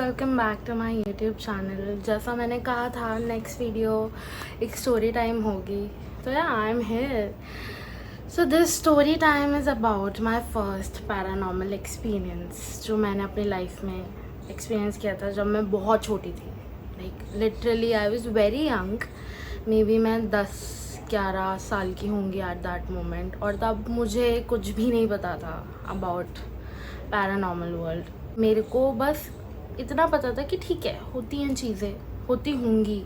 Welcome back to my YouTube channel. जैसा मैंने कहा था नेक्स्ट वीडियो एक स्टोरी टाइम होगी, तो yeah I am here. So this story time is about my first paranormal experience जो मैंने अपनी लाइफ में एक्सपीरियंस किया था जब मैं बहुत छोटी थी। Like literally I was very young, may be मैं 10-11 साल की होंगी एट दैट मोमेंट, और तब मुझे कुछ भी नहीं पता था अबाउट पैरानॉर्मल वर्ल्ड। मेरे को बस इतना पता था कि ठीक है, होती हैं चीज़ें, होती होंगी,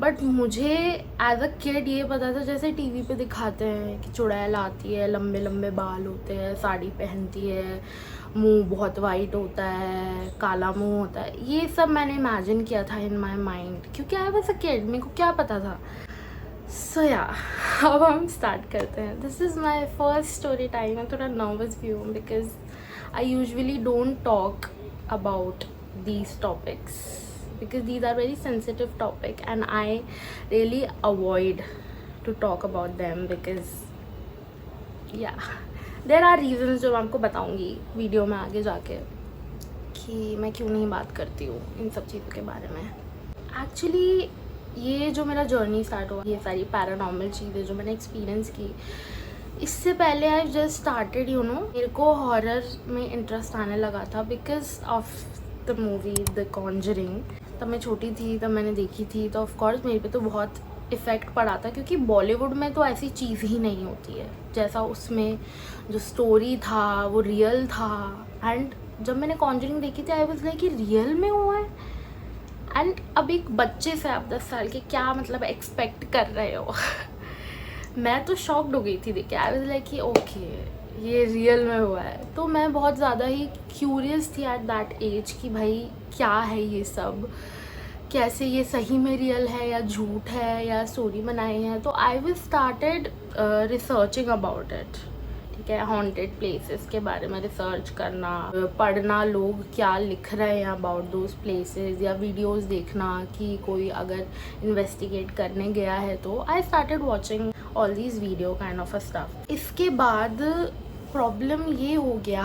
बट मुझे एज अ किड ये पता था जैसे टीवी पे दिखाते हैं कि चुड़ैल आती है, लंबे लंबे बाल होते हैं, साड़ी पहनती है, मुंह बहुत वाइट होता है, काला मुंह होता है। ये सब मैंने इमेजिन किया था इन माई माइंड, क्योंकि आई वाज अ किड, मेरे को क्या पता था। सो या अब हम स्टार्ट करते हैं। This is my first story time. मैं थोड़ा नर्वस भी हूँ because I usually don't talk about these topics because these are very sensitive topic and I really avoid to talk about them because yeah there are reasons जो मैं आपको बताऊंगी video में आगे जाके कि मैं क्यों नहीं बात करती हूँ इन सब चीज़ों के बारे में। एक्चुअली ये जो मेरा जर्नी स्टार्ट हुआ, ये सारी पैरानॉर्मल चीज़ें जो मैंने एक्सपीरियंस की, इससे पहले आई जस्ट स्टार्टेड मेरे को हॉरर में इंटरेस्ट आने लगा था because of the movie the Conjuring. तब मैं छोटी थी, तब मैंने देखी थी, तो ऑफ कोर्स मेरे पे तो बहुत इफ़ेक्ट पड़ा था क्योंकि बॉलीवुड में तो ऐसी चीज़ ही नहीं होती है जैसा उसमें जो स्टोरी था वो रियल था। एंड जब मैंने कॉन्जरिंग देखी थी आई वाज लाइक कि रियल में हुआ है। एंड अब एक बच्चे से आप 10 साल के क्या मतलब एक्सपेक्ट कर रहे हो मैं तो शॉक्ड हो गई थी देख के। आई वाज लाइक कि ओके ये रियल में हुआ है। तो मैं बहुत ज़्यादा ही क्यूरियस थी एट दैट एज कि भाई क्या है ये सब, कैसे ये सही में रियल है या झूठ है या स्टोरी बनाई है। तो I will started researching about it. ठीक है, हॉन्टेड प्लेसेस के बारे में रिसर्च करना, पढ़ना लोग क्या लिख रहे हैं अबाउट दोज प्लेसेस, या वीडियोस देखना कि कोई अगर इन्वेस्टिगेट करने गया है। तो आई started watching all these video kind of a stuff. इसके बाद प्रॉब्लम ये हो गया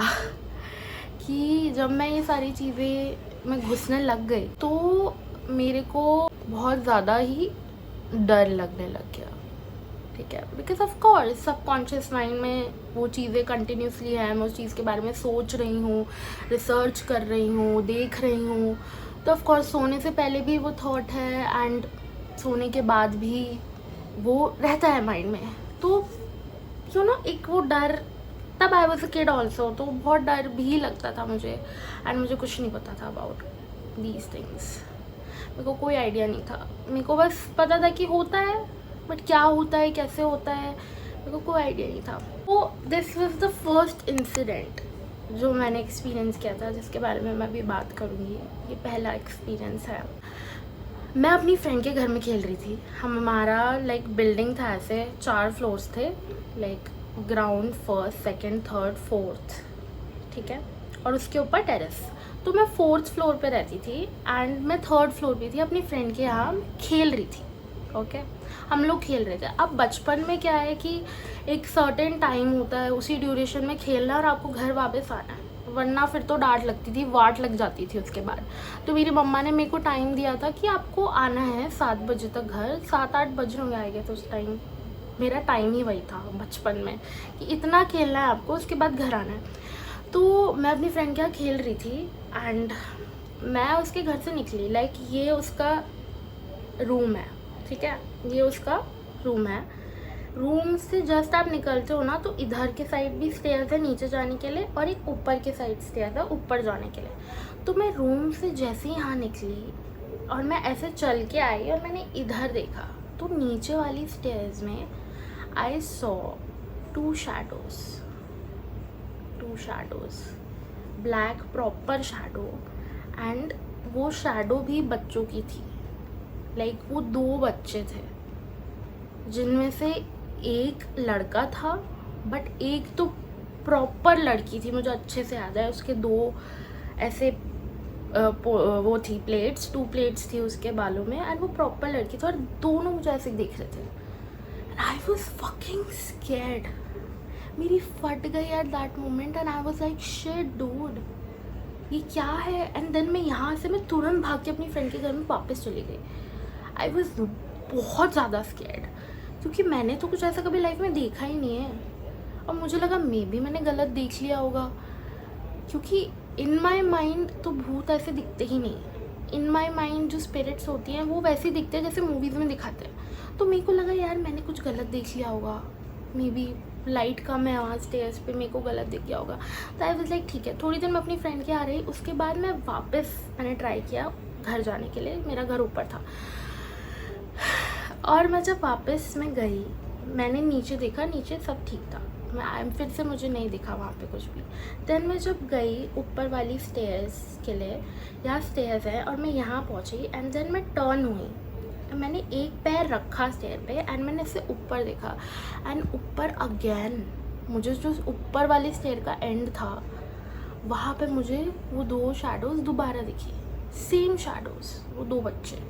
कि जब मैं ये सारी चीज़ें में घुसने लग गई तो मेरे को बहुत ज़्यादा ही डर लगने लग गया। ठीक है, because of course subconscious mind में वो चीज़ें कंटिन्यूसली हैं, मैं उस चीज़ के बारे में सोच रही हूँ, रिसर्च कर रही हूँ, देख रही हूँ। तो ऑफ कोर्स सोने से पहले भी वो थॉट है एंड सोने के बाद भी वो रहता है माइंड में। तो एक वो डर, तब I was a kid also, तो बहुत डर भी लगता था मुझे। एंड मुझे कुछ नहीं पता था अबाउट दीज थिंग्स, मेरे को कोई आइडिया नहीं था। मेरे को बस पता था कि होता है, बट क्या होता है, कैसे होता है, मेरे को कोई आइडिया नहीं था। तो this was the first incident जो मैंने एक्सपीरियंस किया था, जिसके बारे में मैं अभी बात करूँगी। ये पहला एक्सपीरियंस है। मैं अपनी फ्रेंड के घर में खेल रही थी। हमारा लाइक बिल्डिंग था, ऐसे 4 फ्लोर्स थे, like ground, first, second, third, fourth. ठीक है, और उसके ऊपर टेरेस। तो मैं 4th फ्लोर पे रहती थी एंड मैं 3rd फ्लोर पे थी, अपनी फ्रेंड के यहाँ खेल रही थी। ओके, हम लोग खेल रहे थे। अब बचपन में क्या है कि एक सर्टेन टाइम होता है, उसी ड्यूरेशन में खेलना और आपको घर वापस आना है, वरना फिर तो डांट लगती थी, वाट लग जाती थी उसके बाद। तो मेरी मम्मा ने मेरे को टाइम दिया था कि आपको आना है 7 बजे तक घर। 7-8 बज रहे आएंगे, तो उस टाइम मेरा टाइम ही वही था बचपन में कि इतना खेलना है आपको, उसके बाद घर आना है। तो मैं अपनी फ्रेंड के यहाँ खेल रही थी एंड मैं उसके घर से निकली। लाइक ये उसका रूम है, ठीक है, ये उसका रूम है। रूम से जस्ट आप निकलते हो ना, तो इधर के साइड भी स्टेयर्स है नीचे जाने के लिए, और एक ऊपर के साइड स्टेयर्स है ऊपर जाने के लिए। तो मैं रूम से जैसे ही यहाँ निकली और मैं ऐसे चल के आई और मैंने इधर देखा, तो नीचे वाली स्टेयर्स में I saw 2 shadows, black proper shadow. And वो शैडो भी बच्चों की थी। लाइक वो 2 बच्चे थे, जिनमें से एक लड़का था, बट एक तो प्रॉपर लड़की थी, मुझे अच्छे से याद है। उसके 2 ऐसे वो थी प्लेट्स, 2 प्लेट्स थी उसके बालों में, एंड वो प्रॉपर लड़की थी, और दोनों मुझे ऐसे देख रहे थे। And I was fucking scared. मेरी फट गई eight that moment and I was like shit dude, ये क्या है। एंड देन मैं यहाँ से मैं तुरंत भाग के अपनी फ्रेंड के घर में वापस चली गई। आई वॉज बहुत ज़्यादा स्कैर्ड, क्योंकि मैंने तो कुछ ऐसा कभी लाइफ में देखा ही नहीं है। और मुझे लगा मे बी मैंने गलत देख लिया होगा, क्योंकि इन माई माइंड तो भूत ऐसे दिखते ही नहीं है। इन माई माइंड जो स्पिरिट्स होती हैं वो वैसे दिखते हैं जैसे मूवीज़ में दिखाते हैं। तो मेरे को लगा यार मैंने कुछ गलत देख लिया होगा, मे बी लाइट कम है वहाँ स्टेयर्स पे, मेरे को गलत दिख गया होगा। तो आई वाज लाइक ठीक है। थोड़ी देर मैं अपनी फ्रेंड के आ रही, उसके बाद मैंने ट्राई किया घर जाने के लिए। मेरा घर ऊपर था, और मैं जब वापस मैं गई, मैंने नीचे देखा, नीचे सब ठीक था। फिर से मुझे नहीं दिखा वहाँ पे कुछ भी। देन मैं जब गई ऊपर वाली स्टेयर्स के लिए, यहाँ स्टेयर्स है और मैं यहाँ पहुँची, एंड देन मैं टर्न हुई, मैंने एक पैर रखा स्टेयर पे एंड मैंने इसे ऊपर देखा। एंड ऊपर अगेन मुझे जो ऊपर वाली स्टेयर का एंड था वहाँ पे मुझे वो 2 शैडोज़ दोबारा दिखे, सेम शैडोज़, वो 2 बच्चे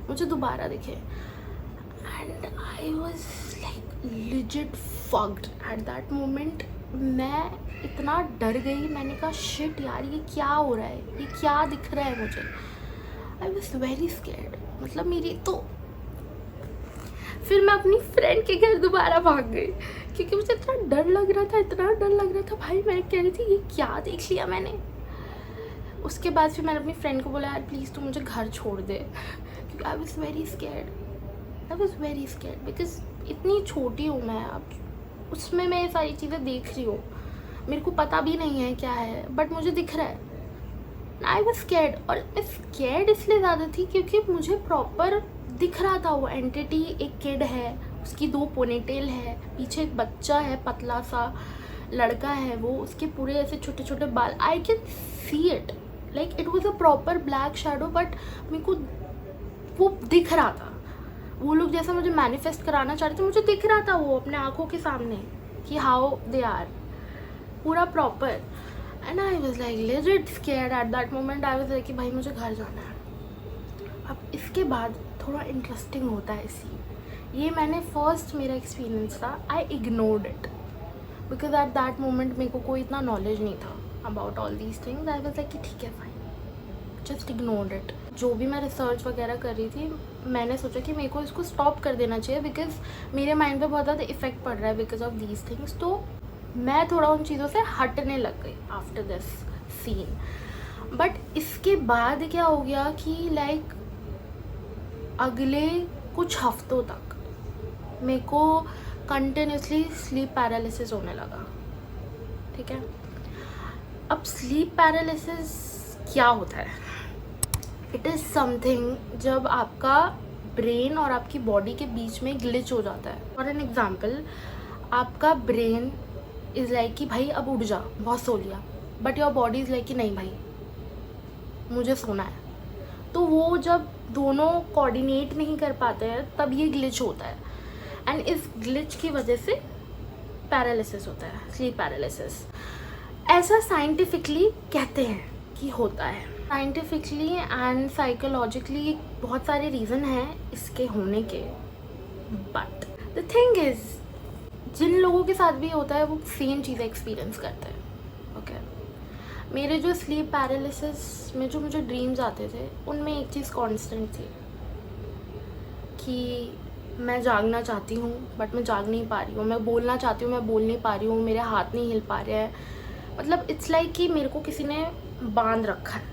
मुझे दोबारा दिखे। And I was like legit fucked eight that moment. मैं इतना डर गई, मैंने कहा शिट यार ये क्या हो रहा है, ये क्या दिख रहा है मुझे। आई वॉज वेरी स्कैर्ड, मतलब मेरी तो फिर मैं अपनी फ्रेंड के घर दोबारा भाग गई, क्योंकि मुझे इतना डर लग रहा था, इतना डर लग रहा था भाई। मैं कह रही थी ये क्या देख लिया मैंने। उसके बाद फिर मैंने अपनी फ्रेंड को बोला यार प्लीज़ तू मुझे घर छोड़ दे, क्योंकि I was very scared because इतनी छोटी हूँ मैं, अब उसमें मैं ये सारी चीज़ें देख रही हूँ, मेरे को पता भी नहीं है क्या है, बट मुझे दिख रहा है। आई वॉज स्कैर्ड, और मैं स्कैर्ड इसलिए ज़्यादा थी क्योंकि मुझे प्रॉपर दिख रहा था वो एंटिटी। एक किड है, उसकी 2 पोनीटेल है, पीछे एक बच्चा है, पतला सा लड़का है, वो उसके पूरे ऐसे छोटे छोटे बाल। I can see it, like it was a proper black shadow, but मेरे को वो दिख रहा था। वो लोग जैसा मुझे मैनिफेस्ट कराना चाह रहे थे, मुझे दिख रहा था वो अपने आँखों के सामने कि हाउ दे आर, पूरा proper. And I was like legit scared eight that moment. I was like कि भाई मुझे घर जाना है। अब इसके बाद थोड़ा इंटरेस्टिंग होता है सीन। ये मैंने फर्स्ट मेरा एक्सपीरियंस था, I ignored it because at that moment मेरे को कोई इतना नॉलेज नहीं था about all these things. I was like कि ठीक है फाइन, जस्ट इग्नोर्ड इट। जो भी मैं रिसर्च वगैरह कर रही थी, मैंने सोचा कि मेरे को इसको स्टॉप कर देना चाहिए बिकॉज मेरे माइंड पे बहुत ज़्यादा इफेक्ट पड़ रहा है बिकॉज ऑफ दीज थिंग्स। तो मैं थोड़ा उन चीज़ों से हटने लग गई आफ्टर दिस सीन। बट इसके बाद क्या हो गया कि लाइक अगले कुछ हफ्तों तक मेरे को कंटिन्यूसली स्लीप पैरालिसिस होने लगा। ठीक है, अब स्लीप पैरालिसिस क्या होता है? इट इज़ समथिंग जब आपका ब्रेन और आपकी बॉडी के बीच में ग्लिच हो जाता है। फॉर एन एग्जाम्पल, आपका ब्रेन इज़ लाइक कि भाई अब उठ जा, बहुत सो लिया, but your body is like कि नहीं भाई मुझे सोना है। तो वो जब दोनों कोऑर्डिनेट नहीं कर पाते हैं तब ये ग्लिच होता है, एंड इस ग्लिच की वजह से पैरालिसिस होता है, स्लीप पैरालिसिस। ऐसा साइंटिफिकली कहते हैं कि होता है। साइंटिफिकली एंड साइकोलॉजिकली बहुत सारे रीज़न हैं इसके होने के, बट द थिंग इज़ जिन लोगों के साथ भी होता है वो सेम चीज़ें एक्सपीरियंस करते हैं। ओके, मेरे जो स्लीप पैरालिसिस में जो मुझे ड्रीम्स आते थे उनमें एक चीज़ कांस्टेंट थी कि मैं जागना चाहती हूँ बट मैं जाग नहीं पा रही हूँ, मैं बोलना चाहती हूँ मैं बोल नहीं पा रही हूँ, मेरे हाथ नहीं हिल पा रहे हैं। मतलब इट्स लाइक कि मेरे को किसी ने बांध रखा है,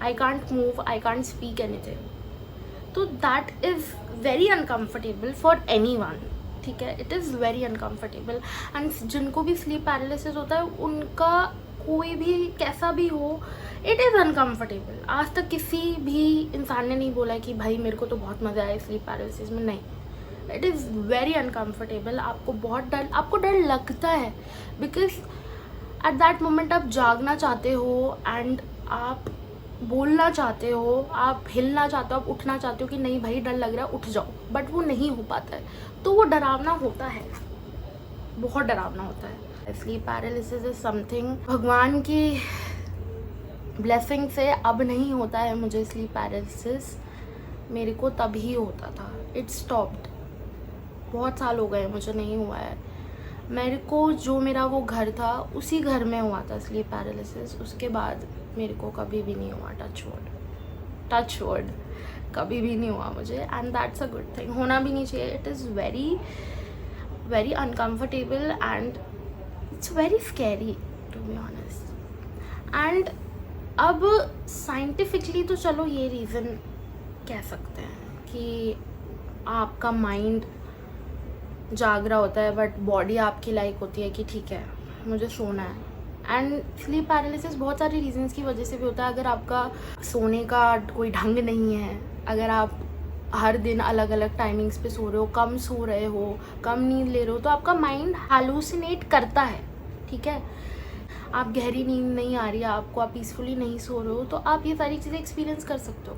I can't move, I can't speak anything. तो that is very uncomfortable for anyone. ठीक है, it is very uncomfortable. And जिनको भी स्लीप पैरालिसिस होता है उनका कोई भी कैसा भी हो, इट इज़ अनकम्फर्टेबल। आज तक किसी भी इंसान ने नहीं बोला कि भाई मेरे को तो बहुत मज़ा आया स्लीप पैरालिसिस में, नहीं, इट इज़ वेरी अनकम्फर्टेबल। आपको डर लगता है बिकॉज एट दैट मोमेंट आप जागना चाहते हो एंड आप बोलना चाहते हो, आप हिलना चाहते हो, आप उठना चाहते हो कि नहीं भाई डर लग रहा है उठ जाओ, बट वो नहीं हो पाता है। तो वो डरावना होता है, बहुत डरावना होता है। स्लीप पैरालिसिस इज समथिंग भगवान की ब्लेसिंग से अब नहीं होता है मुझे स्लीप पैरालिसिस, मेरे को तभी होता था। इट स्टॉप्ड, बहुत साल हो गए मुझे नहीं हुआ है। मेरे को जो मेरा वो घर था उसी घर में हुआ था स्लीप पैरालिसिस। उसके बाद मेरे को कभी भी नहीं हुआ, टच वर्ड कभी भी नहीं हुआ मुझे, and that's a good thing. होना भी नहीं चाहिए। It is very very uncomfortable and it's very scary to be honest. And अब साइंटिफिकली तो चलो ये रीज़न कह सकते हैं कि आपका माइंड जाग रहा होता है बट बॉडी आपकी लाइक होती है कि ठीक है मुझे सोना है। एंड स्लीप पैरालिसिस बहुत सारी रीजंस की वजह से भी होता है। अगर आपका सोने का कोई ढंग नहीं है, अगर आप हर दिन अलग अलग टाइमिंग्स पे सो रहे हो, कम सो रहे हो, कम नींद ले रहे हो, तो आपका माइंड हैलुसिनेट करता है, ठीक है। आप गहरी नींद नहीं आ रही है आपको, आप पीसफुली नहीं सो रहे हो, तो आप ये सारी चीज़ें एक्सपीरियंस कर सकते हो।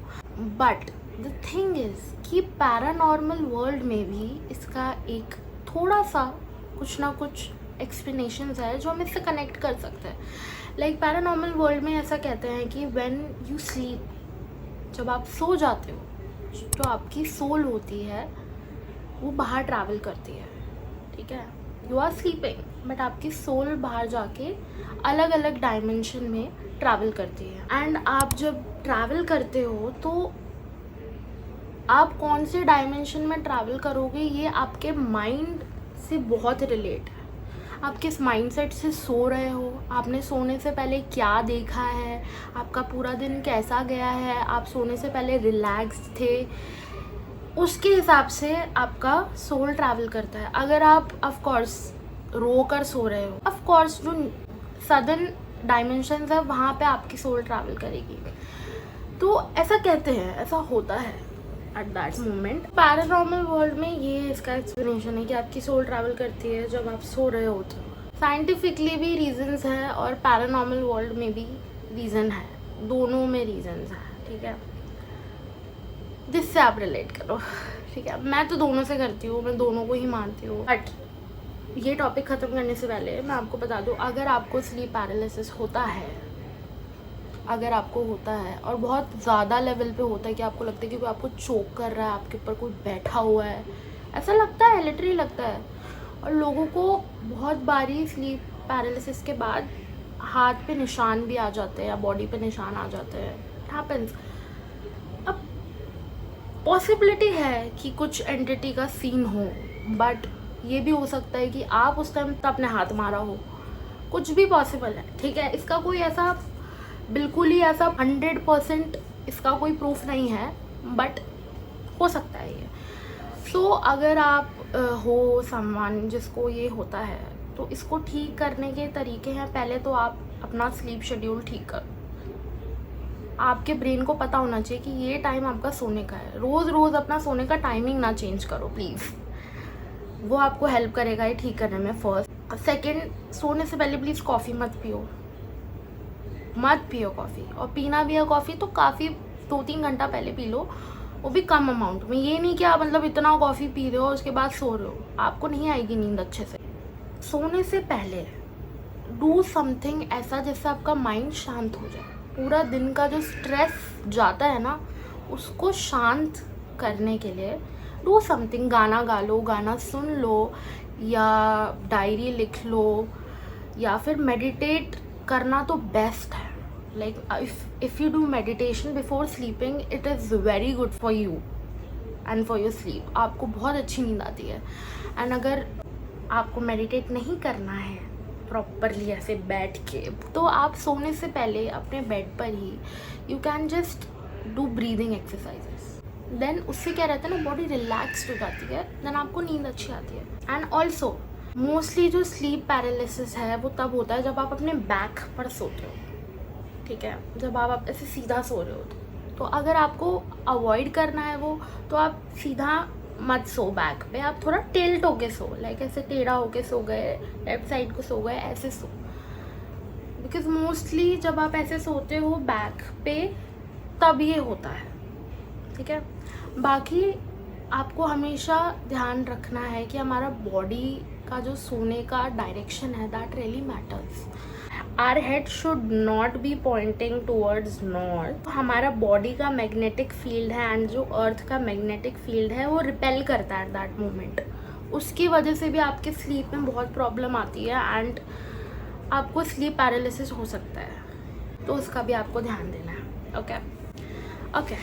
बट द थिंग इज़ कि पैरानॉर्मल वर्ल्ड में भी इसका एक थोड़ा सा कुछ ना कुछ एक्सप्लेनेशंस है जो हम इससे कनेक्ट कर सकते हैं। लाइक पैरानॉर्मल वर्ल्ड में ऐसा कहते हैं कि व्हेन यू स्लीप, जब आप सो जाते हो, जो आपकी सोल होती है वो बाहर ट्रैवल करती है, ठीक है। यू आर स्लीपिंग बट आपकी सोल बाहर जाके अलग अलग डायमेंशन में ट्रैवल करती है। एंड आप जब ट्रैवल करते हो तो आप कौन से डायमेंशन में ट्रैवल करोगे ये आपके माइंड से बहुत रिलेट है। आप किस माइंडसेट से सो रहे हो, आपने सोने से पहले क्या देखा है, आपका पूरा दिन कैसा गया है, आप सोने से पहले रिलैक्स थे, उसके हिसाब से आपका सोल ट्रैवल करता है। अगर आप ऑफ कोर्स रो कर सो रहे हो, ऑफ कोर्स जो सडन डायमेंशंस है वहाँ पे आपकी सोल ट्रैवल करेगी। तो ऐसा कहते हैं, ऐसा होता है eight that moment. Paranormal world में ये इसका एक्सप्लेनेशन है कि आपकी सोल ट्रैवल करती है जब आप सो रहे हो। तो साइंटिफिकली भी रीजंस है और पैरानॉर्मल वर्ल्ड में भी रीज़न है, दोनों में रीजंस है, ठीक है। जिससे आप रिलेट करो, ठीक है। मैं तो दोनों से करती हूँ, मैं दोनों को ही मानती हूँ। बट ये टॉपिक ख़त्म करने से पहले मैं आपको बता दूँ, अगर आपको स्लीप पैरालिसिस होता है, अगर आपको होता है और बहुत ज़्यादा लेवल पे होता है कि आपको लगता है कि कोई आपको चोक कर रहा है, आपके ऊपर कोई बैठा हुआ है, ऐसा लगता है, लिटरली लगता है। और लोगों को बहुत बारी स्लीप पैरालिसिस के बाद हाथ पे निशान भी आ जाते हैं या बॉडी पे निशान आ जाते हैं, इट हैपेंस। अब पॉसिबिलिटी है कि कुछ एंटिटी का सीन हो, बट ये भी हो सकता है कि आप उस टाइम तो अपने हाथ मारा हो, कुछ भी पॉसिबल है, ठीक है। इसका कोई ऐसा बिल्कुल ही ऐसा 100% इसका कोई प्रूफ नहीं है, बट हो सकता है ये। सो अगर आप हो समवन जिसको ये होता है, तो इसको ठीक करने के तरीके हैं। पहले तो आप अपना स्लीप शेड्यूल ठीक करो। आपके ब्रेन को पता होना चाहिए कि ये टाइम आपका सोने का है। रोज़ रोज़ अपना सोने का टाइमिंग ना चेंज करो प्लीज़, वो आपको हेल्प करेगा ये ठीक करने में। फर्स्ट। सेकेंड, सोने से पहले प्लीज़ कॉफ़ी मत पियो कॉफ़ी, और पीना भी है कॉफ़ी तो काफ़ी 2-3 घंटा पहले पी लो, वो भी कम अमाउंट में। ये नहीं कि आप मतलब इतना कॉफ़ी पी रहे हो उसके बाद सो रहे हो, आपको नहीं आएगी नींद अच्छे से। सोने से पहले डू समथिंग ऐसा जिससे आपका माइंड शांत हो जाए। पूरा दिन का जो स्ट्रेस जाता है ना, उसको शांत करने के लिए डू समथिंग। गाना गा लो, गाना सुन लो, या डायरी लिख लो, या फिर मेडिटेट करना तो बेस्ट है। Like if you do meditation before sleeping, it is very good for you and for your sleep. आपको बहुत अच्छी नींद आती है। एंड अगर आपको मेडिटेट नहीं करना है प्रॉपरली ऐसे बैठ के, तो आप सोने से पहले अपने बेड पर ही you can just do breathing exercises. Then उससे क्या रहता है ना, बॉडी रिलैक्स्ड हो जाती है, देन आपको नींद अच्छी आती है। एंड ऑल्सो मोस्टली जो स्लीप पैरालिसिस है वो तब होता है जब आप अपने बैक पर सोते हो, ठीक है, जब आप ऐसे सीधा सो रहे हो। तो अगर आपको अवॉइड करना है वो, तो आप सीधा मत सो बैक पे, आप थोड़ा टिल्ट होके सो, लाइक ऐसे टेढ़ा होके सो गए, लेफ्ट साइड को सो गए, ऐसे सो। बिकॉज मोस्टली जब आप ऐसे सोते हो बैक पे तब ये होता है, ठीक है। बाकी आपको हमेशा ध्यान रखना है कि हमारा बॉडी का जो सोने का डायरेक्शन है, that really matters. Our head should not be pointing towards north. हमारा बॉडी का मैग्नेटिक फील्ड है एंड जो अर्थ का मैग्नेटिक फील्ड है वो रिपेल करता है एट दैट मोमेंट, उसकी वजह से भी आपके स्लीप में बहुत प्रॉब्लम आती है एंड आपको स्लीप पैरालिसिस हो सकता है, तो उसका भी आपको ध्यान देना है। ओके,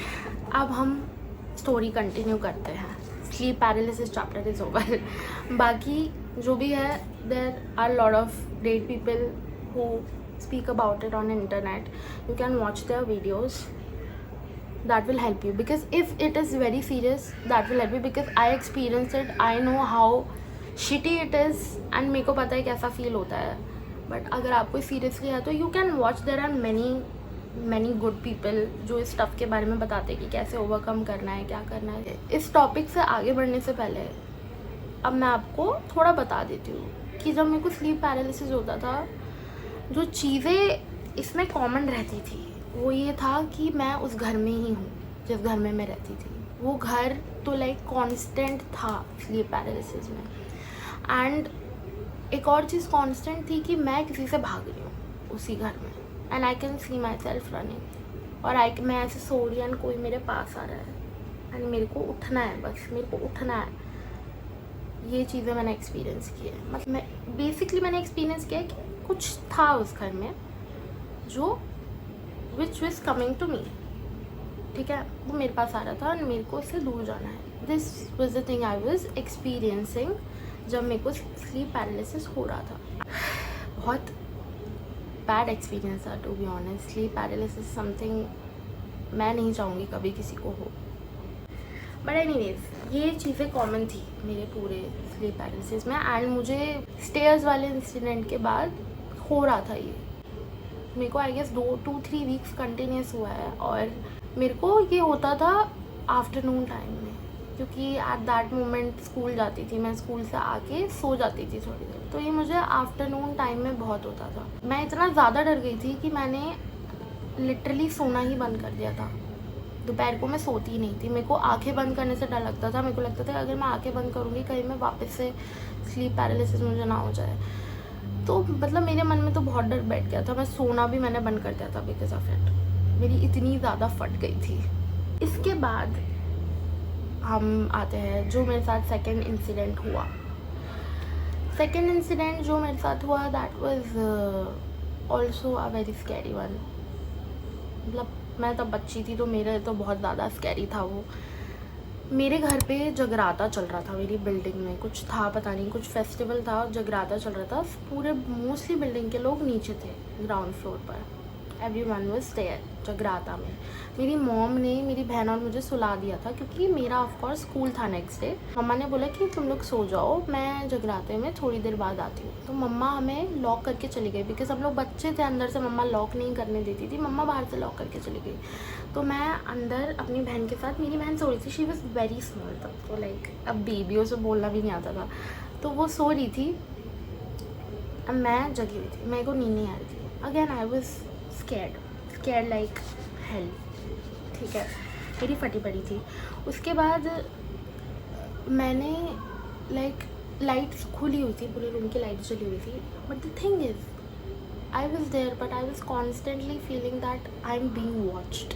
अब हम स्टोरी कंटिन्यू करते हैं। Sleep paralysis chapter is over. बाकी जो भी है, there are lot of great people who speak about it on internet. You can watch their videos. That will help you, because if it is very serious, that will help you, because I experienced it. I know how shitty it is and मेरे को पता है कैसा feel होता है। But अगर आपको seriously है तो you can watch. There are many good people जो इस स्टफ़ के बारे में बताते हैं कि कैसे ओवरकम करना है, क्या करना है। इस टॉपिक से आगे बढ़ने से पहले अब मैं आपको थोड़ा बता देती हूँ कि जब मेरे को स्लीप पैरालिसिस होता था, जो चीज़ें इसमें कॉमन रहती थी वो ये था कि मैं उस घर में ही हूँ जिस घर में मैं रहती थी। वो घर तो लाइक कांस्टेंट था स्लीप पैरालिसिस में। एंड एक और चीज़ कांस्टेंट थी कि मैं किसी से भाग रही हूँ उसी घर में, and I can see my self running, और मैं ऐसे सो रही एंड कोई मेरे पास आ रहा है एंड मेरे को उठना है, बस मेरे को उठना है। ये चीज़ें मैंने एक्सपीरियंस की है। मतलब बेसिकली मैंने एक्सपीरियंस किया कि कुछ था उस घर में जो विच विज कमिंग टू मी, ठीक है, वो मेरे पास आ रहा था और मेरे को उससे दूर जाना है। This was the thing I was experiencing जब मेरे को स्लीप पैरालिसिस हो रहा था। बहुत बैड एक्सपीरियंस था to be honest. Sleep paralysis something मैं नहीं चाहूँगी कभी किसी को हो। बट एनीवेज ये चीज़ें कॉमन थी मेरे पूरे स्लीप पैरालिसिस में, एंड मुझे स्टेयर्स वाले इंसिडेंट के बाद हो रहा था ये। मेरे को आई गेस 2-3 वीक्स कंटिन्यूस हुआ है, और मेरे को ये होता था आफ्टरनून टाइम में, क्योंकि एट दैट मोमेंट स्कूल जाती थी मैं, स्कूल से आके सो जाती थी थोड़ी देर, तो ये मुझे आफ्टरनून टाइम में बहुत होता था। मैं इतना ज़्यादा डर गई थी कि मैंने लिटरली सोना ही बंद कर दिया था। दोपहर को मैं सोती ही नहीं थी। मेरे को आंखें बंद करने से डर लगता था। मेरे को लगता था अगर मैं आंखें बंद करूँगी कहीं मैं वापस से स्लीप पैरालिसिस मुझे ना हो जाए। तो मतलब मेरे मन में तो बहुत डर बैठ गया था। मैं सोना भी मैंने बंद कर दिया था बिकॉज ऑफ इट। मेरी इतनी ज़्यादा फट गई थी। इसके बाद हम आते हैं जो मेरे साथ सेकेंड इंसिडेंट हुआ। सेकेंड इंसिडेंट जो मेरे साथ हुआ that was also a very scary one. मतलब मैं तब बच्ची थी तो मेरे तो बहुत ज़्यादा स्कैरी था वो। मेरे घर पे जगराता चल रहा था, मेरी बिल्डिंग में कुछ था, पता नहीं कुछ फेस्टिवल था, जगराता चल रहा था। पूरे मोस्टली बिल्डिंग के लोग नीचे थे ग्राउंड फ्लोर पर। एवरीवन वाज देयर जगराता में। मेरी मॉम ने मेरी बहन और मुझे सुला दिया था क्योंकि मेरा ऑफकोर्स स्कूल था नेक्स्ट डे। मम्मा ने बोला कि तुम लोग सो जाओ, मैं जगराते में थोड़ी देर बाद आती हूँ। तो मम्मा हमें लॉक करके चली गई बिकॉज हम लोग बच्चे थे, अंदर से मम्मा लॉक नहीं करने देती थी। मम्मा बाहर से लॉक करके चली गई। तो मैं अंदर अपनी बहन के साथ, मेरी बहन सो रही थी। शी वॉज वेरी स्मॉल तब, तो लाइक अब बेबियों से बोलना भी नहीं आता था। तो वो सो रही थी, अब मैं जगी हुई थी, मेरे को नींद नहीं आ रही थी। Again I was scared like hell, ठीक है, मेरी फटी पड़ी थी। उसके बाद मैंने लाइक लाइट्स खुली हुई थी, पूरे रूम की लाइट्स जली हुई थी। But the thing is I was there but I was constantly feeling that I am being watched,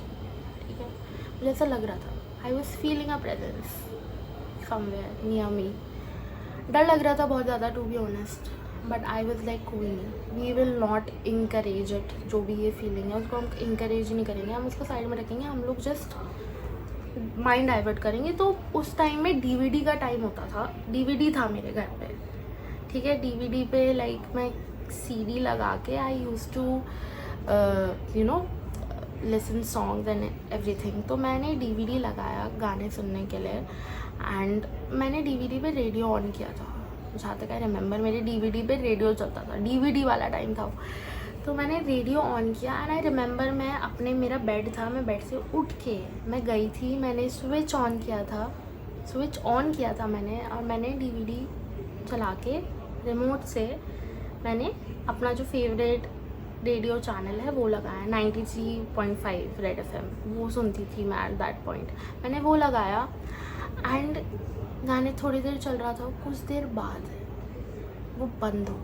ठीक है, मुझे ऐसा लग रहा था। I was feeling a presence somewhere near me. डर लग रहा था बहुत ज़्यादा to be honest, but I was like queen, we will not encourage it. जो भी ये फीलिंग है उसको हम इंकरेज नहीं करेंगे, हम उसको साइड में रखेंगे, हम लोग जस्ट माइंड डाइवर्ट करेंगे। तो उस टाइम में डीवीडी का टाइम होता था, डीवीडी था मेरे घर पे, ठीक है। डीवीडी पे लाइक मैं सीडी लगा के I use to you know listen songs and everything. तो मैंने डीवीडी लगाया गाने सुनने के लिए, एंड मैंने डीवीडी पे रेडियो ऑन किया था। जहाँ तक आई रिमेंबर मेरे डीवीडी पे रेडियो चलता था, डीवीडी वाला टाइम था वो। तो मैंने रेडियो ऑन किया एंड आई रिमेंबर मैं अपने, मेरा बेड था, मैं बेड से उठ के मैं गई थी, मैंने स्विच ऑन किया था मैंने, और मैंने डीवीडी चला के रिमोट से मैंने अपना जो फेवरेट रेडियो चैनल है वो लगाया, 93.5 रेड FM, वो सुनती थी मैं एट दैट पॉइंट। मैंने वो लगाया एंड गाने थोड़ी देर चल रहा था, कुछ देर बाद वो बंद हो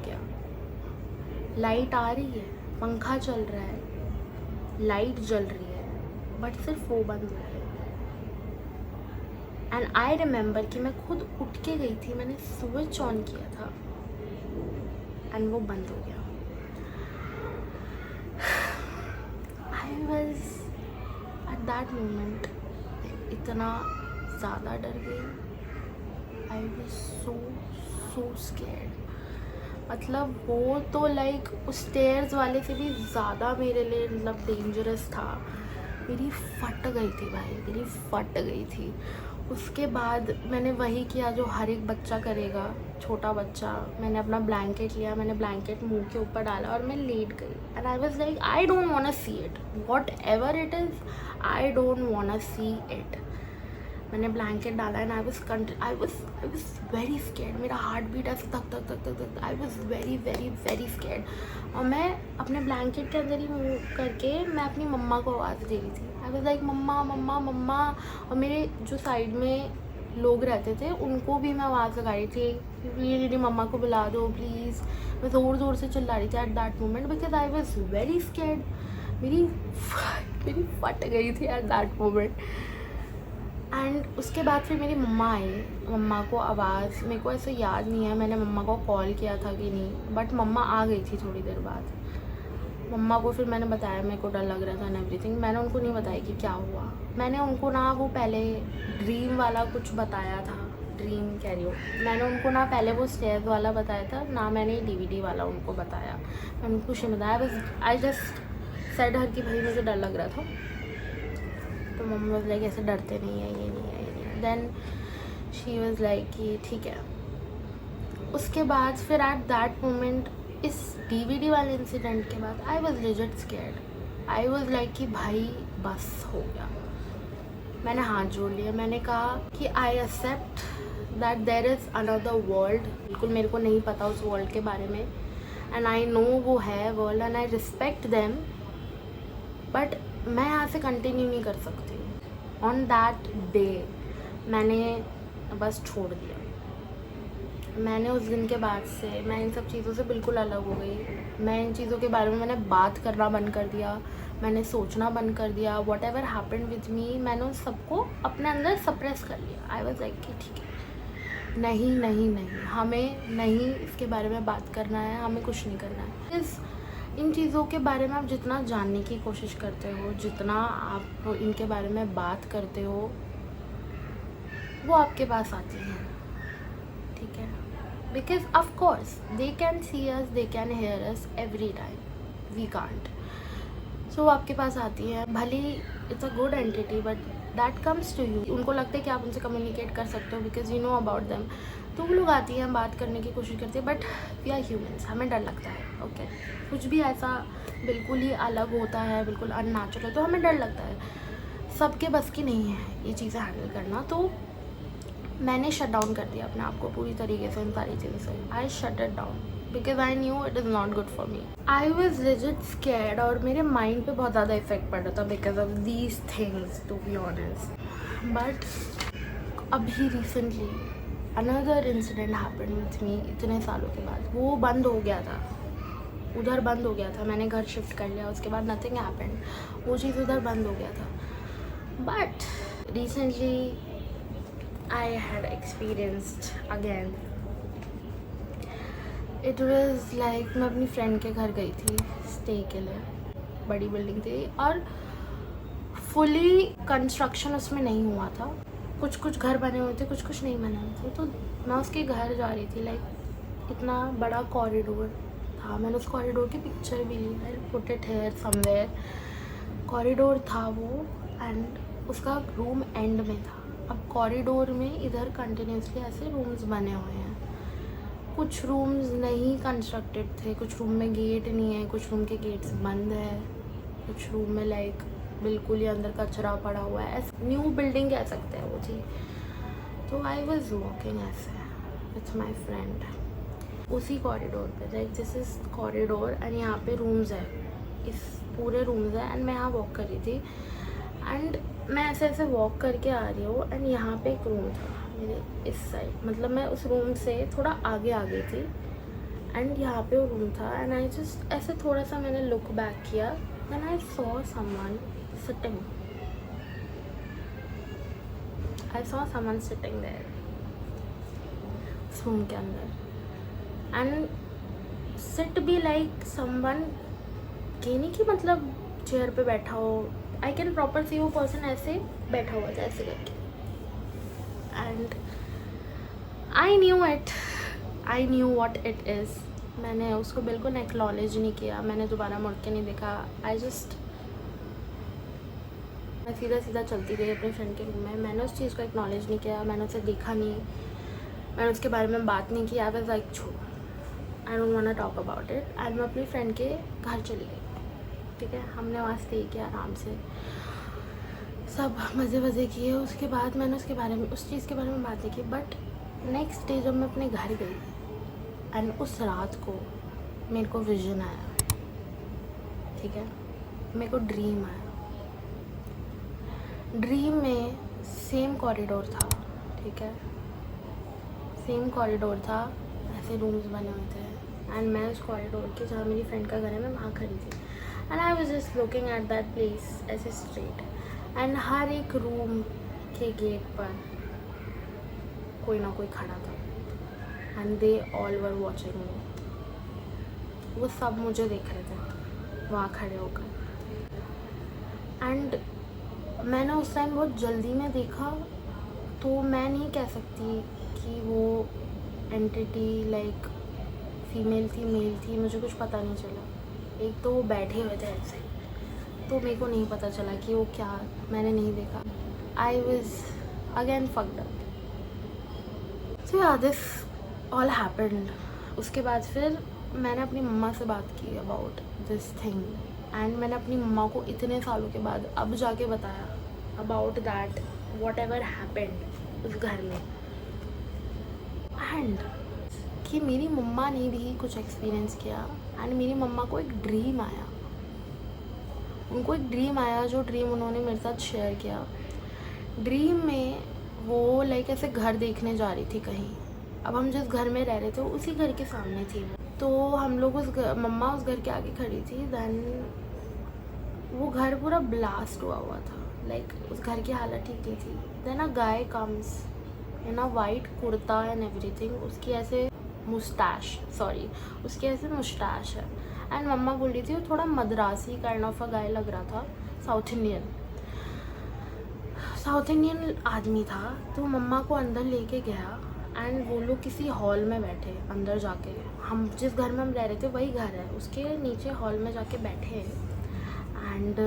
गया, लाइट आ रही है, पंखा चल रहा है, लाइट जल रही है, बट सिर्फ वो बंद हो गया। एंड आई रिमेंबर कि मैं खुद उठ के गई थी, मैंने स्विच ऑन किया था एंड वो बंद हो गया. I was at that moment इतना ज़्यादा डर गई. I was so scared. मतलब वो तो लाइक उस स्टेयर्स वाले से भी ज़्यादा मेरे लिए मतलब डेंजरस था. मेरी फट गई थी भाई, मेरी फट गई थी. उसके बाद मैंने वही किया जो हर एक बच्चा करेगा, छोटा बच्चा. मैंने अपना ब्लैंकेट लिया, मैंने ब्लैंकेट मुंह के ऊपर डाला और मैं लेट गई. And I was like I don't want to see it, whatever it is, I don't want to see it. मैंने ब्लैंकेट डाला and I was very scared. मेरा हार्ट बीट ऐसे धक धक धक धक धक. I was very very very scared. और मैं अपने ब्लैंकेट के अंदर ही मुँह करके मैं अपनी मम्मा को आवाज़ दे रही थी. आई वाज लाइक मम्मा मम्मा मम्मा. और मेरे जो साइड में लोग रहते थे उनको भी मैं आवाज़ लगा रही थी, मेरी मम्मा को बुला दो प्लीज़. मैं ज़ोर ज़ोर से चिल्ला रही थी eight that moment because I was very scared. मेरी फट गई थी एट दैट मोमेंट. एंड उसके बाद फिर मेरी मम्मा आई. मम्मा को आवाज़, मेरे को ऐसे याद नहीं है मैंने मम्मा को कॉल किया था कि नहीं, बट मम्मा आ गई थी थोड़ी देर बाद. मम्मा को फिर मैंने बताया मेरे को डर लग रहा था एंड एवरीथिंग. मैंने उनको नहीं बताया कि क्या हुआ. मैंने उनको ना वो पहले ड्रीम वाला कुछ बताया था, ड्रीम कह रही हो, मैंने उनको ना पहले वो स्टेयर्स वाला बताया था, ना मैंने डीवीडी वाला उनको बताया. मैंने उनको कुछ नहीं बताया. बस आई जस्ट सेड हर कि भाई मुझे डर लग रहा था. तो मम्मा वाज लाइक ऐसे डरते नहीं है, ये नहीं है, ये नहीं है. देन शी वाज लाइक कि ठीक है. उसके बाद फिर एट दैट मोमेंट, इस डीवीडी वाले इंसिडेंट के बाद I was legit scared. I was like कि भाई बस हो गया. मैंने हाथ जोड़ लिया. मैंने कहा कि I accept that there is another world. बिल्कुल मेरे को नहीं पता उस वर्ल्ड के बारे में एंड आई नो वो है world and I respect them, but मैं यहाँ से कंटिन्यू नहीं कर सकती. ऑन दैट डे मैंने बस छोड़ दिया. मैंने उस दिन के बाद से मैं इन सब चीज़ों से बिल्कुल अलग हो गई. मैं इन चीज़ों के बारे में मैंने बात करना बंद कर दिया, मैंने सोचना बंद कर दिया. What ever happened with me, मैंने उस सबको अपने अंदर सप्रेस कर लिया. आई वाज लाइक कि ठीक है, नहीं नहीं नहीं, हमें नहीं इसके बारे में बात करना है, हमें कुछ नहीं करना है. इन चीज़ों के बारे में आप जितना जानने की कोशिश करते हो, जितना आप इनके बारे में बात करते हो, वो आपके पास आती हैं. ठीक है, because of course they can see us, they can hear us every time, we can't. So आपके पास आती है, भले it's a good entity but that comes to you. उनको लगता है कि आप उनसे कम्युनिकेट कर सकते हो because you know about them. तो वो लोग आती हैं, बात करने की कोशिश करते हैं, बट वी आर ह्यूमन्स, हमें डर लगता है. ओके, कुछ भी ऐसा बिल्कुल ही अलग होता है, बिल्कुल अननेचुरल, तो हमें डर लगता है. सबके बस की नहीं है ये चीज़ें हैंडल करना. तो मैंने शट डाउन कर दिया अपने आप को पूरी तरीके से इन सारी चीज़ों से. I shut it down because I knew it is not good for me. I was legit scared और मेरे माइंड पे बहुत ज़्यादा इफेक्ट पड़ रहा था because of these things, to be honest. But अभी recently another incident happened with me. इतने सालों के बाद वो बंद हो गया था, उधर बंद हो गया था. मैंने घर शिफ्ट कर लिया, उसके बाद नथिंग हैपेंड, वो चीज़ उधर बंद हो गया था. But recently I had experienced again. It was like मैं अपनी फ्रेंड के घर गई थी स्टे के लिए. बड़ी बिल्डिंग थी और फुली कंस्ट्रक्शन उसमें नहीं हुआ था. कुछ कुछ घर बने हुए थे, कुछ कुछ नहीं बने हुए थे. तो मैं उसके घर जा रही थी. लाइक इतना बड़ा कॉरिडोर था. मैंने उस कॉरिडोर की पिक्चर भी ली. I put it here somewhere. Corridor था वो एंड उसका रूम एंड में था. अब कॉरिडोर में इधर कंटिन्यूसली ऐसे रूम्स बने हुए हैं. कुछ रूम्स नहीं कंस्ट्रक्टेड थे, कुछ रूम में गेट नहीं है, कुछ रूम के गेट्स बंद है, कुछ रूम में लाइक बिल्कुल ही अंदर कचरा पड़ा हुआ है. ऐसे न्यू बिल्डिंग कह सकते हैं वो थी. तो आई वॉज वॉकिंग ऐसे विथ माई फ्रेंड उसी कॉरिडोर पे. Like this is corridor and यहाँ पे रूम्स है, इस पूरे रूम्स है एंड मैं यहाँ वॉक कर रही थी. एंड मैं ऐसे ऐसे वॉक करके आ रही हूँ एंड यहाँ पे एक रूम था मेरे इस साइड. मतलब मैं उस रूम से थोड़ा आगे आ गई थी एंड यहाँ पे वो रूम था. एंड आई जस्ट ऐसे थोड़ा सा मैंने लुक बैक किया and I saw someone sitting I saw someone sitting there उस रूम के अंदर, and sit be like someone, ये नहीं कि मतलब चेयर पे बैठा हो, आई कैन प्रॉपर सी वो पर्सन ऐसे बैठा हुआ था ऐसे करके, and I knew what it is. मैंने उसको बिल्कुल एक्नॉलेज नहीं किया, मैंने दोबारा मुड़ के नहीं देखा। मैं सीधा सीधा चलती गई अपने फ्रेंड के रूम में। मैंने उस चीज़ को एक्नॉलेज नहीं किया, मैंने उसे देखा नहीं, मैंने उसके बारे में बात नहीं की। आई वाज लाइक छो, I don't want to talk about it, and मैं अपनी फ्रेंड के घर चली गई। ठीक है, हमने वहाँ स्टे किया आराम से, सब मज़े किए। उसके बाद मैंने उसके बारे में, उस चीज़ के बारे में बात नहीं की। बट नेक्स्ट डे जब मैं अपने घर गई, एंड उस रात को मेरे को विजन आया। ठीक है, मेरे को ड्रीम आया। ड्रीम में सेम कॉरिडोर था। ठीक है, सेम कॉरिडोर था, ऐसे रूम्स बने हुए थे, एंड मैं उस कॉरिडोर के जहाँ मेरी फ्रेंड का घर है मैं वहाँ खड़ी थी, and I was just looking at that place ऐसे स्ट्रेट, एंड हर एक रूम के गेट पर कोई ना कोई खड़ा था, and they all were watching मी। वो सब मुझे देख रहे थे वहाँ खड़े होकर, एंड मैंने उस टाइम बहुत जल्दी में देखा, तो मैं नहीं कह सकती कि वो एंटिटी लाइक फीमेल थी मेल थी, मुझे कुछ पता नहीं चला। एक तो वो बैठे हुए थे ऐसे, तो मेरे को नहीं पता चला कि वो क्या, मैंने नहीं देखा। I was again fucked up. So yeah this all happened. उसके बाद फिर मैंने अपनी मम्मा से बात की अबाउट दिस थिंग, एंड मैंने अपनी मम्मा को इतने सालों के बाद अब जाके बताया about that what ever happened उस घर में, एंड कि मेरी मम्मा ने भी कुछ एक्सपीरियंस किया, एंड मेरी मम्मा को एक ड्रीम आया। उनको एक ड्रीम आया, जो ड्रीम उन्होंने मेरे साथ शेयर किया। ड्रीम में वो लाइक ऐसे घर देखने जा रही थी कहीं। अब हम जिस घर में रह रहे थे उसी घर के सामने थी वो, तो हम लोग मम्मा उस घर के आगे खड़ी थी। देन वो घर पूरा ब्लास्ट हुआ था, लाइक उस घर की हालत ठीक नहीं थी। Then a guy comes in a white kurta and everything, उसकी ऐसे उसकी ऐसे मुस्टैश है, एंड मम्मा बोल रही थी वो थोड़ा मद्रासी काइंड ऑफ अ गाय लग रहा था, साउथ इंडियन आदमी था। तो मम्मा को अंदर लेके गया, एंड वो लोग किसी हॉल में बैठे अंदर जाके, हम जिस घर में हम रह रहे थे वही घर है, उसके नीचे हॉल में जाके बैठे, एंड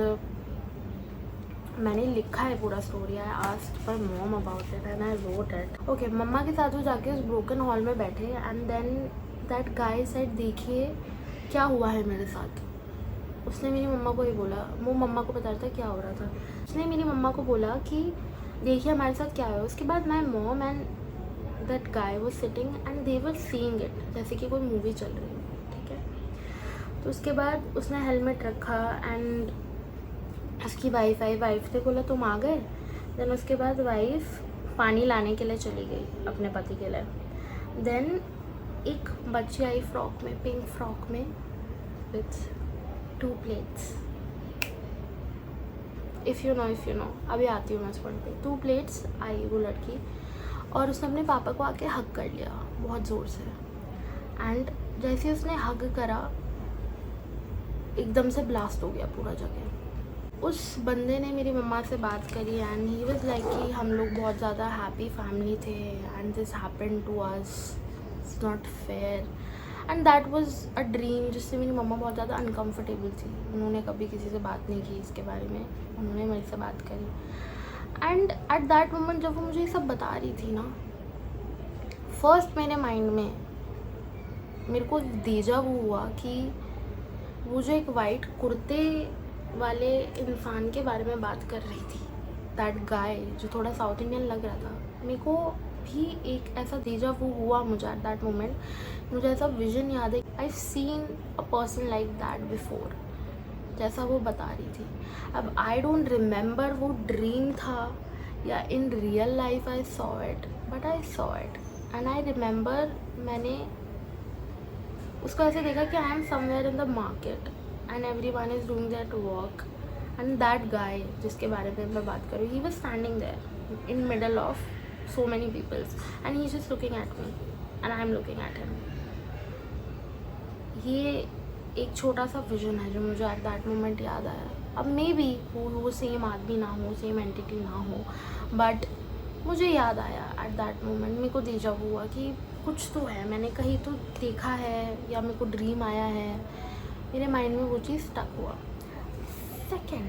मैंने लिखा है पूरा story. I asked for mom about it and I wrote it. Okay, मम्मा के साथ वो जाके उस ब्रोकन हॉल में बैठे, and then that guy said देखिए क्या हुआ है मेरे साथ। उसने मेरी मम्मा को ही बोला, वो मम्मा को बता रहा था क्या हो रहा था। उसने मेरी मम्मा को बोला कि देखिए हमारे साथ क्या हुआ। उसके बाद my mom and that guy was sitting and they were seeing it, जैसे कि कोई मूवी चल रही है। ठीक है, तो उसके बाद उसने हेलमेट रखा, एंड उसकी वाइफ आई। वाइफ ने बोला तुम आ गए। देन उसके बाद वाइफ पानी लाने के लिए चली गई अपने पति के लिए। देन एक बच्ची आई फ्रॉक में, पिंक फ्रॉक में, with 2 plates. If you know, अभी आती हूँ मैं उस पॉइंट पे। 2 प्लेट्स आई वो लड़की, और उसने अपने पापा को आके हग कर लिया बहुत ज़ोर से, एंड जैसे उसने हग करा एकदम से ब्लास्ट हो गया पूरा जगह। उस बंदे ने मेरी मम्मा से बात करी, एंड ही वाज लाइक कि हम लोग बहुत ज़्यादा हैप्पी फैमिली थे, and this happened to us, it's not fair, and that was a dream जिससे मेरी मम्मा बहुत ज़्यादा अनकम्फर्टेबल थी। उन्होंने कभी किसी से बात नहीं की इसके बारे में, उन्होंने मेरे से बात करी, एंड एट दैट मोमेंट जब वो मुझे ये सब बता रही थी ना, फर्स्ट मेरे माइंड में मेरे को डेजा वो हुआ कि वो जो एक वाइट कुर्ते वाले इंसान के बारे में बात कर रही थी, दैट गाय जो थोड़ा साउथ इंडियन लग रहा था, मेरे को भी एक ऐसा डेजा वो हुआ मुझे एट दैट मोमेंट। मुझे ऐसा विजन याद है, I seen a person like that before, जैसा वो बता रही थी। अब आई डोंट रिमेंबर वो ड्रीम था या in real life I saw it, but I saw it, and I remember मैंने उसको ऐसे देखा कि I am somewhere in the market and everyone is doing that work, and that guy जिसके बारे में मैं बात करूँ, he was standing there in middle of so many people and he's just looking at me and I'm looking at him. ये एक छोटा सा विजन है जो मुझे एट दैट मोमेंट याद आया. अब मे बी वो सेम आदमी ना हो, सेम एंटिटी ना हो, बट मुझे याद आया एट दैट मोमेंट. मेरे को डेजा वू हुआ कि कुछ तो है, मैंने कहीं तो देखा है या मेरे को ड्रीम आया है. मेरे माइंड में वो चीज़ स्टक हुआ. सेकेंड,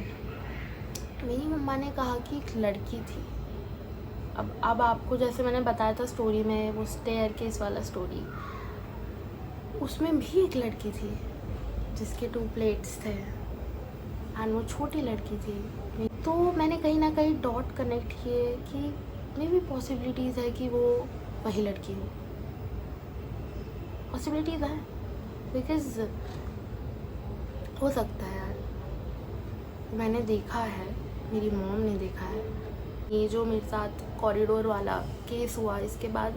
मेरी मम्मा ने कहा कि एक लड़की थी. अब आपको जैसे मैंने बताया था स्टोरी में, वो स्टेयर केस वाला स्टोरी, उसमें भी एक लड़की थी जिसके 2 प्लेट्स थे एंड वो छोटी लड़की थी. तो मैंने कहीं ना कहीं डॉट कनेक्ट किए कि मे भी पॉसिबिलिटीज़ है कि वो वही लड़की हो. पॉसिबिलिटीज़ है बिकॉज हो सकता है यार. मैंने देखा है, मेरी मॉम ने देखा है. ये जो मेरे साथ कॉरिडोर वाला केस हुआ, इसके बाद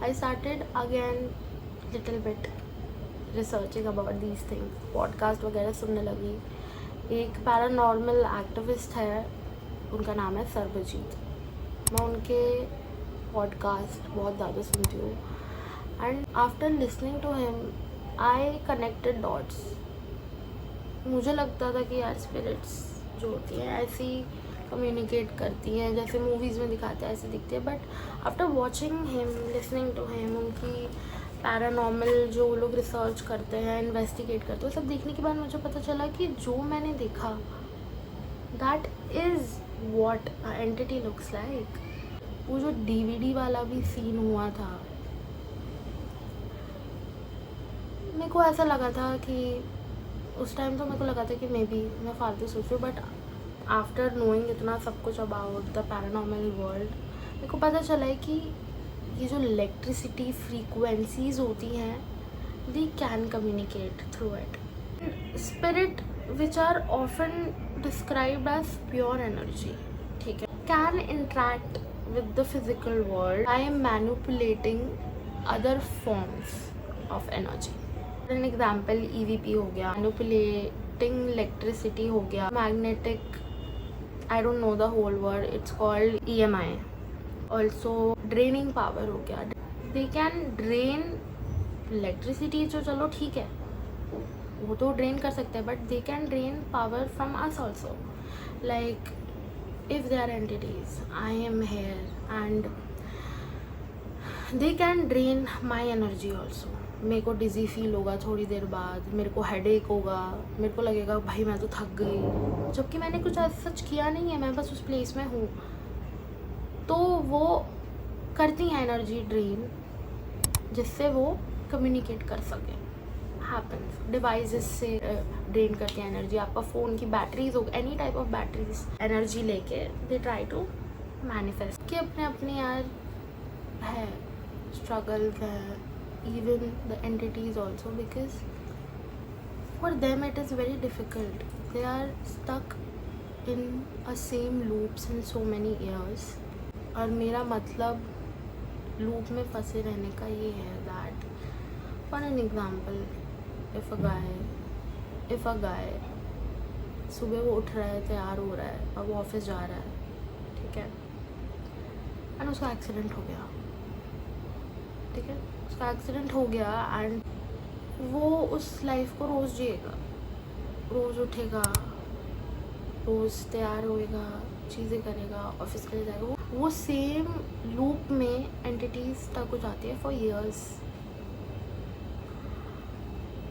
I started again little bit researching about these things. Podcast वगैरह सुनने लगी. एक पैरानॉर्मल एक्टिविस्ट है, उनका नाम है सर्वजीत. मैं उनके पॉडकास्ट बहुत ज़्यादा सुनती हूँ and after listening to him I connected dots. मुझे लगता था कि यार स्पिरिट्स जो होती हैं ऐसी कम्युनिकेट करती हैं, जैसे मूवीज़ में दिखाते हैं ऐसे दिखती है. But after watching him, listening to him, उनकी पैरानॉर्मल जो लोग रिसर्च करते हैं, इन्वेस्टिगेट करते हैं, सब देखने के बाद मुझे पता चला कि जो मैंने देखा that is what a entity looks like. वो जो DVD वाला भी सीन हुआ था, मेरे को ऐसा लगा था कि उस टाइम तो मेरे को लगा था कि मे बी मैं फालतू सोच रही हूँ. बट आफ्टर नोइंग इतना सब कुछ अबाउट द पैरानॉर्मल वर्ल्ड, मेरे को पता चला है कि ये जो इलेक्ट्रिसिटी फ्रीक्वेंसीज होती हैं, they can communicate through it. Spirit which are often described as pure energy, ठीक है, can interact with the physical world I am manipulating other forms of energy. An example EVP हो गया, manipulating electricity हो गया, magnetic, I don't know the whole word, it's called EMI. Also draining power हो गया. दे can drain electricity, जो चलो ठीक है वो तो ड्रेन कर सकते हैं, but they can drain power from us also. Like if they are entities, I am here and they can drain my energy also. मेरे को डिज़ी फील होगा थोड़ी देर बाद, मेरे को हेडेक होगा, मेरे को लगेगा भाई मैं तो थक गई, जबकि मैंने कुछ ऐसा सच किया नहीं है, मैं बस उस प्लेस में हूँ. तो वो करती हैं एनर्जी ड्रेन, जिससे वो कम्युनिकेट कर सकें. हैपन्स डिवाइसेस से ड्रेन करती हैं एनर्जी. आपका फ़ोन की बैटरीज हो, any type of batteries energy लेके दे ट्राई टू मैनिफेस्ट. कि अपने अपने यार है स्ट्रगल्स है, even the entities also, because for them it is very difficult. They are stuck in a same loops in so many years. और मेरा मतलब लूप में फंसे रहने का ये है that for an example, if a guy सुबह वो उठ रहा है, तैयार हो रहा है, अब वो ऑफिस जा रहा है, ठीक है, एंड उसका एक्सीडेंट हो गया, ठीक है, उसका एक्सीडेंट हो गया एंड वो उस लाइफ को रोज़ जिएगा, रोज़ उठेगा, रोज़ तैयार होएगा, चीज़ें करेगा, ऑफिस के लिए जाएगा. वो सेम लूप में एंटिटीज तक हो जाती है for years.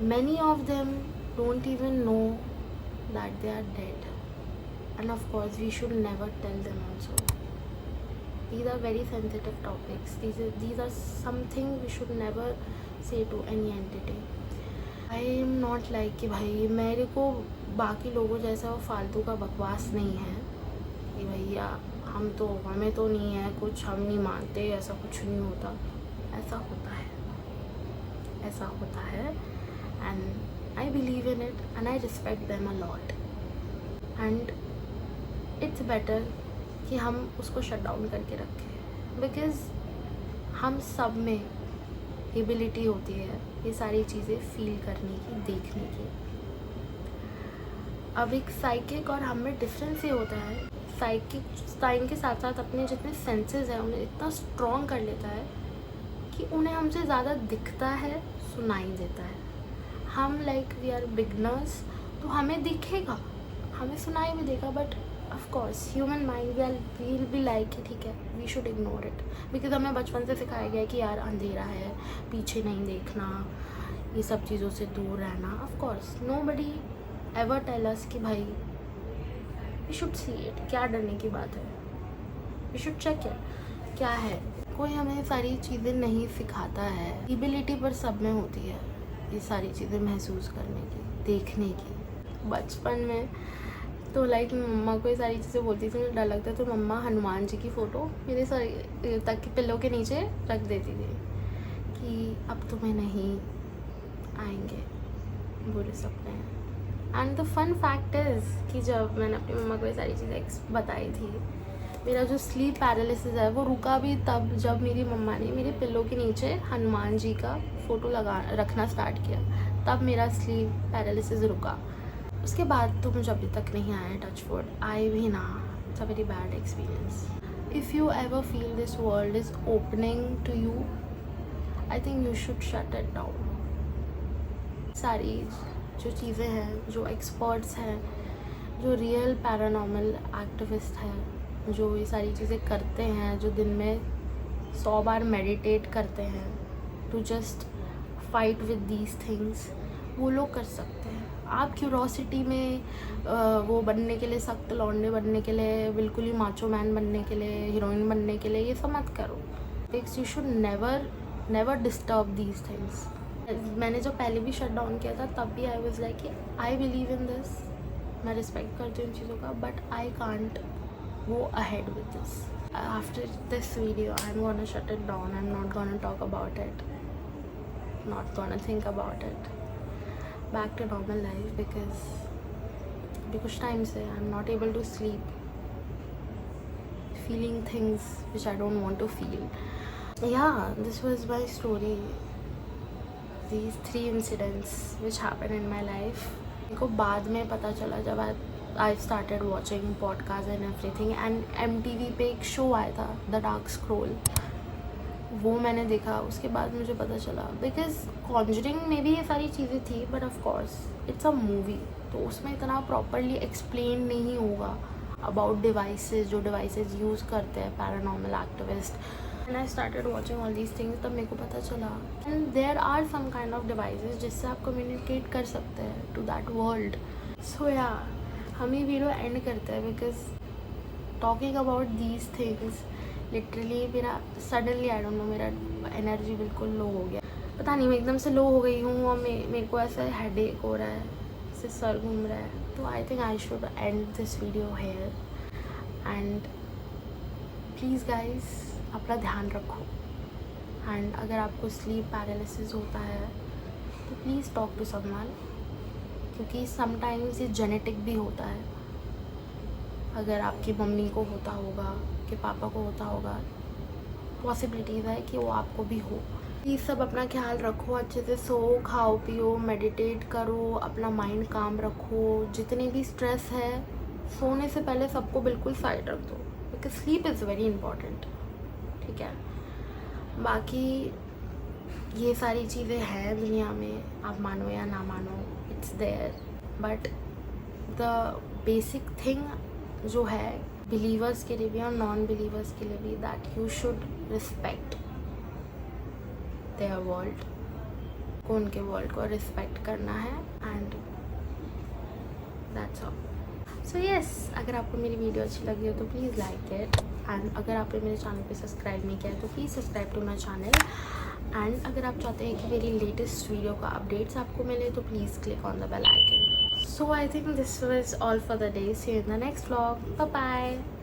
Many of them don't even know that they are dead and of course we should never tell them also. These are very sensitive topics. These are something we should never say to any entity. I am not like कि भाई मेरे को बाकी लोगों जैसा वो फालतू का बकवास नहीं है कि भैया हमें तो नहीं है कुछ, हम नहीं मानते, ऐसा कुछ नहीं होता. ऐसा होता है and I believe in it and I respect them a lot. And it's better कि हम उसको शट डाउन करके रखें, बिकॉज़ हम सब में एबिलिटी होती है ये सारी चीज़ें फील करने की, देखने की. अब एक साइकिक और हम में डिफरेंस ये होता है, टाइम के साथ साथ अपने जितने सेंसेस हैं उन्हें इतना स्ट्रॉन्ग कर लेता है कि उन्हें हमसे ज़्यादा दिखता है, सुनाई देता है. हम लाइक वी आर बिगनर्स, तो हमें दिखेगा, हमें सुनाई भी देगा, but of course human mind will be like कि ठीक है, we should ignore it, because हमें बचपन से सिखाया गया है कि यार अंधेरा है, पीछे नहीं देखना, ये सब चीज़ों से दूर रहना. Of course nobody ever tell us कि भाई वी शुड सी इट, क्या डरने की बात है, वी शुड चेक इट, क्या है. कोई हमें सारी चीज़ें नहीं सिखाता है. एबिलिटी पर सब में होती है ये सारी चीज़ें महसूस करने की, देखने की. बचपन में तो लाइक मम्मा को ये सारी चीज़ें बोलती थी, मुझे डर लगता तो मम्मा हनुमान जी की फ़ोटो मेरे सारी तक के पिल्लों के नीचे रख देती थी कि अब तुम्हें नहीं आएंगे बुरे सपने. And the fun fact is कि जब मैंने अपनी मम्मा को ये सारी चीज़ें बताई थी, मेरा जो स्लीप पैरालिसिस है वो रुका भी तब जब मेरी मम्मा ने मेरे पिल्लों के नीचे हनुमान जी का फ़ोटो रखना स्टार्ट किया. तब मेरा स्लीप पैरालिसिस रुका. उसके बाद तो मुझे अभी तक नहीं आया, टच वुड, आए भी ना. It's a very bad experience. If you ever feel this world is opening to you, I think you should shut it down. सारी जो चीज़ें हैं, जो एक्सपर्ट्स हैं, जो रियल पैरानॉर्मल एक्टिविस्ट हैं, जो ये सारी चीज़ें करते हैं, जो दिन में 100 बार मेडिटेट करते हैं to just fight with these things, वो लोग कर सकते हैं. आप क्यूरोसिटी में वो बनने के लिए, सख्त लौंडे बनने के लिए, बिल्कुल ही माचो मैन बनने के लिए, हीरोइन बनने के लिए, ये सब मत करो. Because you should never disturb these things. मैंने जब पहले भी शट डाउन किया था तब भी आई वाज लाइक कि आई बिलीव इन दिस, मैं रिस्पेक्ट करती हूँ इन चीज़ों का, but I can't go ahead with this. After this video I'm gonna shut it down. I'm not gonna talk about it, not gonna think about it. Back to normal life, because कुछ time से I'm not able to sleep, feeling things which I don't want to feel. Yeah, this was my story. These 3 incidents which happened in my life. मेरे को बाद में पता चला जब I started watching podcast and everything, and MTV पे एक show आया था द डार्क स्क्रोल, वो मैंने देखा. उसके बाद मुझे पता चला, बिकॉज कॉन्जरिंग में भी ये सारी चीज़ें थी, but of course it's a movie, तो उसमें इतना प्रॉपरली एक्सप्लेन नहीं होगा अबाउट डिवाइसेस, जो डिवाइसेस यूज़ करते हैं paranormal activist. And I started watching all these things, तब मेरे को पता चला and there are some kind of devices जिससे आप कम्युनिकेट कर सकते हैं टू दैट वर्ल्ड. सो या हम ये वीडियो एंड करते हैं, because talking about these things literally मेरा सडनली, आई डोंट नो, मेरा एनर्जी बिल्कुल लो हो गया. पता नहीं, मैं एकदम से लो हो गई हूँ और मेरे को ऐसा हेडेक हो रहा है, इससे सर घूम रहा है. तो I think I should and this video hair. And please guys अपना ध्यान रखो. एंड अगर आपको स्लीप पैरालिसिस होता है तो प्लीज़ टॉक टू समवन, क्योंकि समटाइम्स ये जेनेटिक भी होता है. अगर आपकी मम्मी को होता होगा, कि पापा को होता होगा, पॉसिबिलिटीज़ है कि वो आपको भी हो. ये सब अपना ख्याल रखो, अच्छे से सो, खाओ, पियो, मेडिटेट करो, अपना माइंड काम रखो. जितने भी स्ट्रेस है, सोने से पहले सबको बिल्कुल साइड रख दो, because sleep is very important. ठीक है, बाकी ये सारी चीज़ें हैं दुनिया में, आप मानो या ना मानो, it's there. But the basic thing जो है बिलीवर्स के लिए भी और नॉन बिलीवर्स के लिए भी, that you should respect there world, को उनके वर्ल्ड को रिस्पेक्ट करना है. And that's all. So yes, अगर आपको मेरी वीडियो अच्छी लगी हो तो प्लीज़ लाइक इट. एंड अगर आपने मेरे चैनल पे सब्सक्राइब नहीं किया है तो please subscribe to my channel. And अगर आप चाहते हैं कि मेरी लेटेस्ट वीडियो का अपडेट्स आपको मिले तो please click on the bell icon. So I think this was all for the day. See you in the next vlog. Bye bye.